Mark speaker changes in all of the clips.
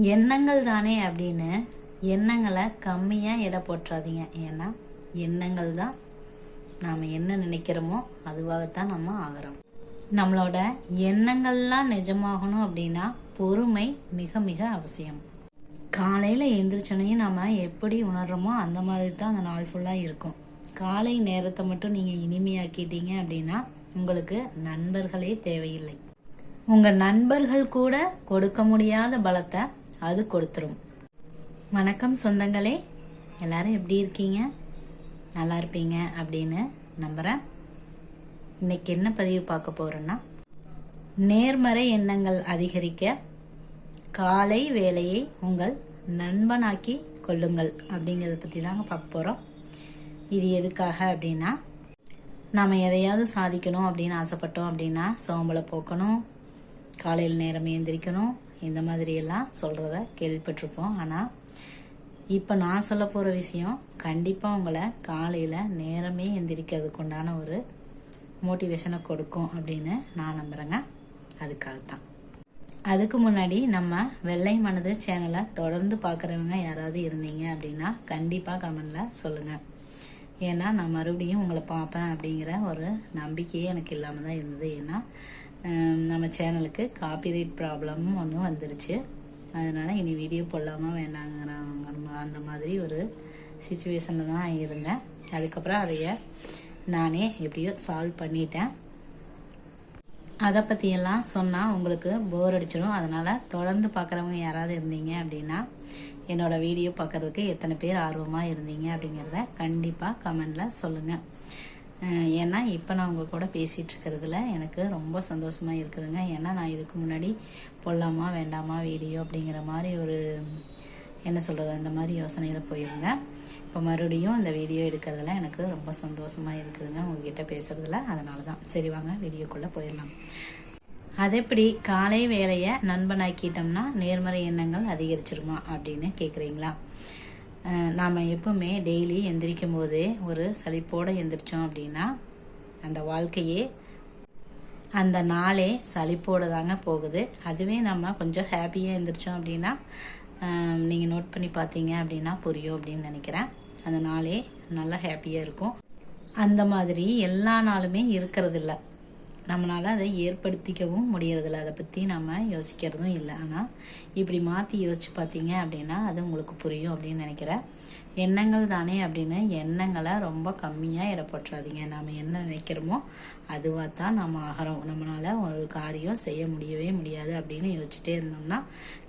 Speaker 1: எண்ணங்கள் தானே அப்படின்னு எண்ணங்களை கம்மியாக எடை போட்டுறாதீங்க. ஏன்னா எண்ணங்கள் தான் நாம் என்ன நினைக்கிறோமோ அதுவாகத்தான் நம்ம ஆகிறோம். நம்மளோட எண்ணங்கள்லாம் நிஜமாகணும் அப்படின்னா பொறுமை மிக மிக அவசியம். காலையில் எழுந்திரிச்சோனையும் நாம் எப்படி உணர்றோமோ அந்த மாதிரி தான் அந்த நாள் ஃபுல்லாக இருக்கும். காலை நேரத்தை மட்டும் நீங்கள் இனிமையாக்கிட்டீங்க அப்படின்னா உங்களுக்கு நண்பர்களே தேவையில்லை. உங்கள் நண்பர்கள் கூட கொடுக்க முடியாத பலத்தை அது கொடுத்துரும். வணக்கம் சொந்தங்களே, எல்லாரும் எப்படி இருக்கீங்க? நல்லா இருப்பீங்க அப்படின்னு நம்புகிறேன். இன்னைக்கு என்ன பதிவு பார்க்க போகிறோன்னா, நேர்மறை எண்ணங்கள் அதிகரிக்க காலை வேலையை உங்கள் நண்பனாக்கி கொள்ளுங்கள் அப்படிங்கிறத பற்றி தாங்க பார்க்க போகிறோம். இது எதுக்காக அப்படின்னா, நாம் எதையாவது சாதிக்கணும் அப்படின்னு ஆசைப்பட்டோம் அப்படின்னா சோம்பலை போக்கணும், காலையில் நேரம் எழுந்திரிக்கணும், இந்த மாதிரியெல்லாம் சொல்கிறத கேள்விப்பட்டிருப்போம். ஆனால் இப்போ நான் சொல்ல போகிற விஷயம் கண்டிப்பாக உங்களை காலையில் நேரமே எந்திரிக்கிறதுக்கு உண்டான ஒரு மோட்டிவேஷனை கொடுக்கும் அப்படின்னு நான் நம்புகிறேங்க. அதுக்காகத்தான். அதுக்கு முன்னாடி நம்ம வெள்ளை மனது சேனலை தொடர்ந்து பார்க்குறவங்க யாராவது இருந்தீங்க அப்படின்னா கண்டிப்பாக கமெண்டில் சொல்லுங்கள். ஏன்னா நான் மறுபடியும் உங்களை பார்ப்பேன் அப்படிங்கிற ஒரு நம்பிக்கையே எனக்கு இல்லாமல் தான் இருந்தது. ஏன்னா நம்ம சேனலுக்கு காப்பிரைட் ப்ராப்ளமும் ஒன்று வந்துருச்சு. அதனால் இனி வீடியோ போடலாமா வேண்டாங்கிறாங்க, அந்த மாதிரி ஒரு சுச்சுவேஷனில் தான் இருந்தேன். அதுக்கப்புறம் அதைய நானே எப்படியோ சால்வ் பண்ணிட்டேன். அதை பற்றியெல்லாம் சொன்னால் உங்களுக்கு போர் அடிச்சிடும். அதனால் தொடர்ந்து பார்க்குறவங்க யாராவது இருந்தீங்க அப்படின்னா என்னோடய வீடியோ பார்க்குறதுக்கு எத்தனை பேர் ஆர்வமாக இருந்தீங்க அப்படிங்கிறத கண்டிப்பாக கமெண்டில் சொல்லுங்கள். ஏன்னா இப்போ நான் உங்கள் கூட பேசிகிட்டு இருக்கிறதுல எனக்கு ரொம்ப சந்தோஷமாக இருக்குதுங்க. ஏன்னா நான் இதுக்கு முன்னாடி போடலாமா வேண்டாமா வீடியோ அப்படிங்கிற மாதிரி ஒரு என்ன சொல்கிறது அந்த மாதிரி யோசனையில் போயிருந்தேன். இப்போ மறுபடியும் இந்த வீடியோ எடுக்கிறதுல எனக்கு ரொம்ப சந்தோஷமாக இருக்குதுங்க உங்ககிட்ட பேசுகிறதுல. அதனால தான் சரி வாங்க வீடியோக்குள்ளே போயிடலாம். அது எப்படி காலை வேலையை நண்பனாக்கிட்டோம்னா நேர்மறை எண்ணங்கள் அதிகரிச்சிருமா அப்படின்னு கேட்குறீங்களா? நாம் எப்பவுமே டெய்லி எந்திரிக்கும் போதே ஒரு சலிப்போடு எந்திரிச்சோம் அப்படின்னா அந்த வாழ்க்கையே அந்த நாளே சலிப்போடு தாங்க போகுது. அதுவே நம்ம கொஞ்சம் ஹாப்பியாக எந்திரிச்சோம் அப்படின்னா நீங்கள் நோட் பண்ணி பார்த்தீங்க அப்படின்னா புரியும் அப்படின்னு நினைக்கிறேன். அந்த நாளே நல்லா ஹாப்பியாக இருக்கும். அந்த மாதிரி எல்லா நாளுமே இருக்கிறது இல்லை, நம்மளால் அதை ஏற்படுத்திக்கவும் முடியறதில்ல. அதை பற்றி நம்ம யோசிக்கிறதும் இல்லை. ஆனால் இப்படி மாற்றி யோசித்து பார்த்தீங்க அப்படின்னா அது உங்களுக்கு புரியும் அப்படின்னு நினைக்கிறேன். எண்ணங்கள் தானே அப்படின்னு எண்ணங்களை ரொம்ப கம்மியாக இடப்பற்றாதீங்க. நாம் என்ன நினைக்கிறோமோ அதுவாக தான் நம்ம ஆகிறோம். நம்மளால் ஒரு காரியம் செய்ய முடியவே முடியாது அப்படின்னு யோசிச்சுட்டே இருந்தோம்னா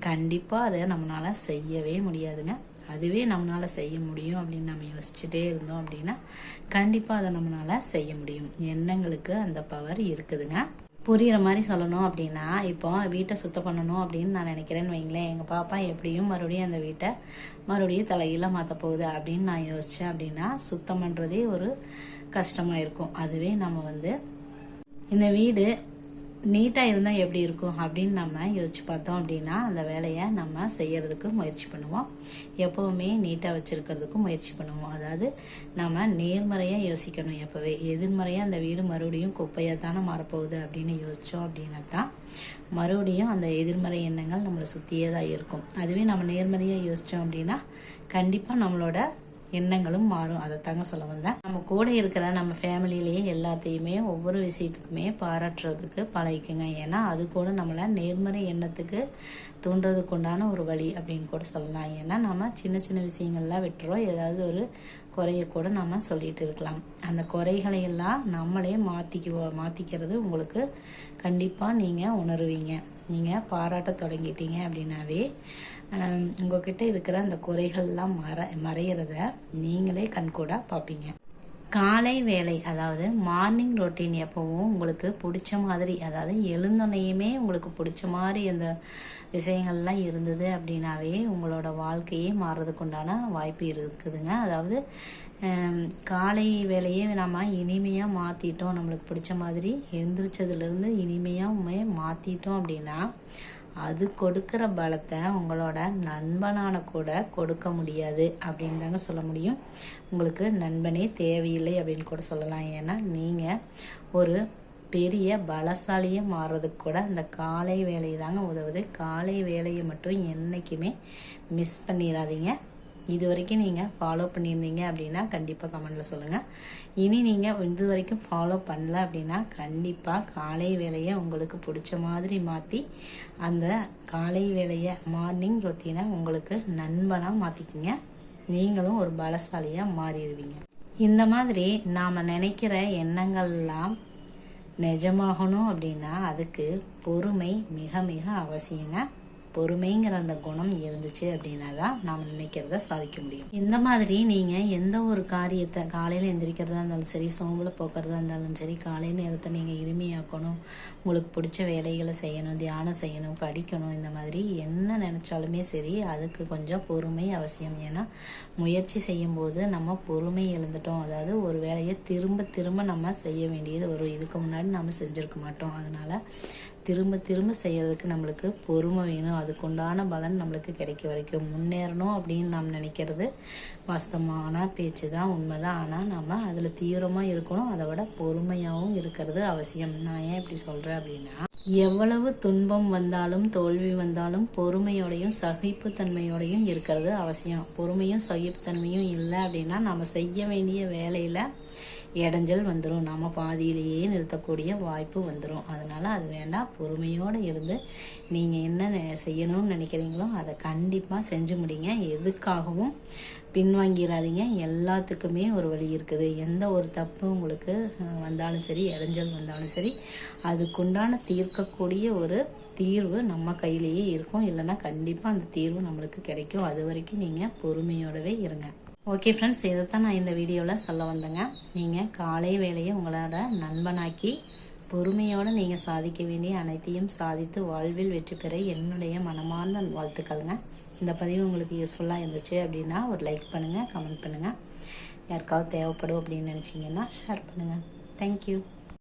Speaker 1: கண்டிப்பாக அதை நம்மளால் செய்யவே முடியாதுங்க. அதுவே நம்மளால் செய்ய முடியும் அப்படின்னு நம்ம யோசிச்சுட்டே இருந்தோம் அப்படின்னா கண்டிப்பாக அதை நம்மளால் செய்ய முடியும். எண்ணங்களுக்கு அந்த பவர் இருக்குதுங்க. புரிகிற மாதிரி சொல்லணும் அப்படின்னா, இப்போ வீட்டை சுத்தம் பண்ணணும் அப்படின்னு நான் நினைக்கிறேன்னு வைங்களேன். எங்கள் பாப்பா எப்படியும் மறுபடியும் அந்த வீட்டை மறுபடியும் தலையில் மாற்ற போகுது அப்படின்னு நான் யோசித்தேன் அப்படின்னா சுத்தம் பண்ணுறதே ஒரு கஷ்டமாக இருக்கும். அதுவே நம்ம இந்த வீடு நீட்டாக இருந்தால் எப்படி இருக்கும் அப்படின்னு நம்ம யோசிச்சு பார்த்தோம் அப்படின்னா அந்த வேலையை நம்ம செய்யறதுக்கு முயற்சி பண்ணுவோம். எப்போவுமே நீட்டாக வச்சுருக்கிறதுக்கும் முயற்சி பண்ணுவோம். அதாவது நம்ம நேர்மறையாக யோசிக்கணும். எப்போவே எதிர்மறையாக அந்த வீடு மறுபடியும் குப்பையாக தானே மாறப்போகுது அப்படின்னு யோசித்தோம் அப்படின்னா தான் மறுபடியும் அந்த எதிர்மறை எண்ணங்கள் நம்மளை சுற்றியே தான் இருக்கும். அதுவே நம்ம நேர்மறையாக யோசித்தோம் அப்படின்னா கண்டிப்பாக நம்மளோட எண்ணங்களும் மாறும். அதை தாங்க சொல்ல வந்தேன். நம்ம கூட இருக்கிற நம்ம ஃபேமிலியிலேயே எல்லாத்தையுமே ஒவ்வொரு விஷயத்துக்குமே பாராட்டுறதுக்கு பழகிக்குங்க. ஏன்னா அது கூட நம்மளை நேர்மறை எண்ணத்துக்கு தூண்டுறதுக்கு உண்டான ஒரு வழி அப்படின்னு கூட சொல்லலாம். ஏன்னா நம்ம சின்ன சின்ன விஷயங்கள்லாம் விட்டுறோம். ஏதாவது ஒரு குறைய கூட நம்ம சொல்லிட்டு இருக்கலாம். அந்த குறைகளை எல்லாம் நம்மளே மாற்றிக்கிறது உங்களுக்கு கண்டிப்பாக நீங்கள் உணருவீங்க. நீங்கள் பாராட்ட தொடங்கிட்டீங்க அப்படின்னாவே உங்ககிட்ட இருக்கிற அந்த குறைகள்லாம் மறையிறத நீங்களே கண்கூட பார்ப்பீங்க. காலை வேலை அதாவது மார்னிங் ரொட்டீன் எப்பவும் உங்களுக்கு பிடிச்ச மாதிரி, அதாவது எழுந்தோன்னையுமே உங்களுக்கு பிடிச்ச மாதிரி அந்த விஷயங்கள்லாம் இருந்தது அப்படின்னாவே உங்களோட வாழ்க்கையே மாறுறதுக்கு உண்டான வாய்ப்பு இருக்குதுங்க. அதாவது காலை வேலையே நம்ம இனிமையாக மாற்றிட்டோம், நம்மளுக்கு பிடிச்ச மாதிரி எழுந்திரிச்சதுலேருந்து இனிமையாக மாற்றிட்டோம் அப்படின்னா அது கொடுக்குற பலத்தை உங்களோட நண்பனான கூட கொடுக்க முடியாது அப்படின்னு தாங்க சொல்ல முடியும். உங்களுக்கு நண்பனே தேவையில்லை அப்படின்னு கூட சொல்லலாம். ஏன்னா நீங்கள் ஒரு பெரிய பலசாலியாக மாறுறதுக்கு கூட அந்த காலை வேலை தாங்க உதவுது. காலை வேலையை மட்டும் என்றைக்குமே மிஸ் பண்ணிடாதீங்க. இது வரைக்கும் நீங்கள் ஃபாலோ பண்ணியிருந்தீங்க அப்படின்னா கண்டிப்பாக கமெண்டில் சொல்லுங்கள். இனி நீங்கள் இது வரைக்கும் ஃபாலோ பண்ணல அப்படின்னா கண்டிப்பாக காலை வேலையை உங்களுக்கு பிடிச்ச மாதிரி மாற்றி அந்த காலை வேலையை மார்னிங் ரொட்டீனை உங்களுக்கு நண்பனாக மாற்றிக்கிங்க. நீங்களும் ஒரு பலசாலியாக மாறிடுவீங்க. இந்த மாதிரி நாம் நினைக்கிற எண்ணங்கள்லாம் நிஜமாகணும் அப்படின்னா அதுக்கு பொறுமை மிக மிக அவசியங்க. பொறுமைங்கிற அந்த குணம் இருந்துச்சு அப்படின்னா தான் நாம் நினைக்கிறத சாதிக்க முடியும். இந்த மாதிரி நீங்கள் எந்த ஒரு காரியத்தை காலையில் எந்திரிக்கிறதா இருந்தாலும் சரி, சோம்பலை போக்குறதா இருந்தாலும் சரி, காலை நேரத்தை நீங்கள் இனிமையாக்கணும், உங்களுக்கு பிடிச்ச வேலைகளை செய்யணும், தியானம் செய்யணும், படிக்கணும், இந்த மாதிரி என்ன நினச்சாலுமே சரி அதுக்கு கொஞ்சம் பொறுமை அவசியம். ஏன்னா முயற்சி செய்யும்போது நம்ம பொறுமை இழந்துட்டோம். அதாவது ஒரு வேலையை திரும்ப திரும்ப நம்ம செய்ய வேண்டியது ஒரு இதுக்கு முன்னாடி நம்ம செஞ்சுருக்க மாட்டோம். அதனால் திரும்ப திரும்ப செய்யறதுக்கு நம்மளுக்கு பொறுமை வேணும். அதுக்குண்டான பலன் நம்மளுக்கு கிடைக்க வரைக்கும் முன்னேறணும் அப்படின்னு நாம் நினைக்கிறது வாஸ்தவமான பேச்சு தான், உண்மைதான். ஆனால் நம்ம அதில் தீவிரமாக இருக்கணும். அதை விட பொறுமையாகவும் இருக்கிறது அவசியம். நான் ஏன் இப்படி சொல்கிறேன் அப்படின்னா, எவ்வளவு துன்பம் வந்தாலும் தோல்வி வந்தாலும் பொறுமையோடையும் சகிப்புத்தன்மையோடையும் இருக்கிறது அவசியம். பொறுமையும் சகிப்புத்தன்மையும் இல்லை அப்படின்னா நம்ம செய்ய வேண்டிய வேலையில் இடைஞ்சல் வந்துடும், நம்ம பாதியிலேயே நிறுத்தக்கூடிய வாய்ப்பு வந்துடும். அதனால் அது வேண்டாம். பொறுமையோடு இருந்து நீங்கள் என்ன செய்யணும்னு நினைக்கிறீங்களோ அதை கண்டிப்பாக செஞ்சு முடிங்க. எதுக்காகவும் பின்வாங்கிடாதீங்க. எல்லாத்துக்குமே ஒரு வழி இருக்குது. எந்த ஒரு தப்பு உங்களுக்கு வந்தாலும் சரி, இடைஞ்சல் வந்தாலும் சரி, அதுக்குண்டான தீர்க்கக்கூடிய ஒரு தீர்வு நம்ம கையிலேயே இருக்கும். இல்லைன்னா கண்டிப்பாக அந்த தீர்வு நம்மளுக்கு கிடைக்கும். அது வரைக்கும் நீங்கள் பொறுமையோடவே இருங்க. ஓகே ஃப்ரெண்ட்ஸ், இதைத்தான் நான் இந்த வீடியோவில் சொல்ல வந்தேங்க. நீங்கள் காலை வேலையை உங்களோட நண்பனாக்கி பொறுமையோடு நீங்கள் சாதிக்க வேண்டிய அனைத்தையும் சாதித்து வாழ்வில் வெற்றி பெற என்னுடைய மனமார்ந்த வாழ்த்துக்கள்ங்க. இந்த பதிவு உங்களுக்கு யூஸ்ஃபுல்லாக இருந்துச்சு அப்படின்னா ஒரு லைக் பண்ணுங்கள், கமெண்ட் பண்ணுங்கள். யாருக்காவது தேவைப்படும் அப்படின்னு நினச்சிங்கன்னா ஷேர் பண்ணுங்கள். தேங்க்யூ.